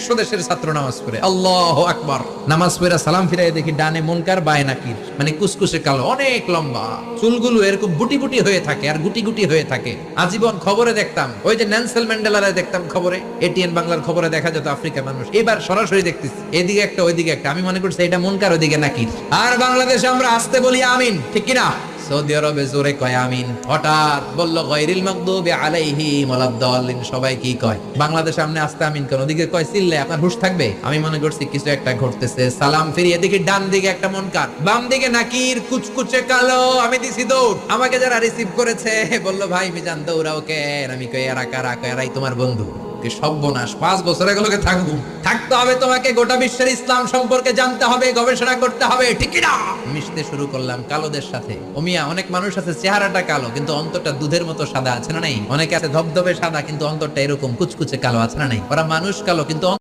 100 দেশের ছাত্র নামাজ পড়ে, আল্লাহু আকবার, নামাজ পড়ে সালাম ফিরাই দেখি ডানে মুনকার বায়ে নাকির, মানে কুসকুসে কালো, অনেক লম্বা, চুলগুলো এরকম বুটি বুটি হয়ে থাকে আর গুটি গুটি হয়ে থাকে। আজীবন খবরে দেখতাম, ওই যে নেলসন ম্যান্ডেলারে দেখতাম খবরে, এটিএন বাংলার খবরে দেখা যেত আফ্রিকার মানুষ, এবার সরাসরি দেখতেছি এদিকে একটা ওইদিকে একটা, আমি মনে করছি এটা মুনকার ওইদিকে নাকির। আর বাংলাদেশে আমরা আসতে বলি আমিন, ঠিক কিনা? সৌদি আরবে জোরে কয় আমিন, হঠাৎ বলল গায়রিল মাগদুবি আলাইহিম ওয়ালাদ-দাল্লিন, সবাই কি কয়? বাংলাদেশে সামনে আসতে আমিন কেন? ওদিকে কয় চিল্লে, আপনার হুঁশ থাকবে? আমি মনে করছি কিছু একটা ঘটতেছে, সালাম ফিরিয়ে দেখি ডান দিকে একটা মুনকার, বাম দিকে নাকির, কুচকুচে কালো। আমি দিছি দৌড়, আমাকে যারা রিসিভ করেছে বলল ভাই মিজান দৌড়াও কেন? আমি কই এরা কারা? কয় এরাই তোমার বন্ধু। কি সর্বনাশ, 5 বছর এগুলোকে থাকতে হবে, তোমাকে গোটা বিশ্বের ইসলাম সম্পর্কে জানতে হবে, গবেষণা করতে হবে, ঠিক না? মিশতে শুরু করলাম কালোদের সাথে। ওমিয়া, অনেক মানুষ আছে চেহারাটা কালো কিন্তু অন্তরটা দুধের মতো সাদা, আছে না নাই? অনেকে আছে ধবধবে সাদা কিন্তু অন্তরটা এরকম কুচকুচে কালো, আছে না নাই? ওরা মানুষ কালো কিন্তু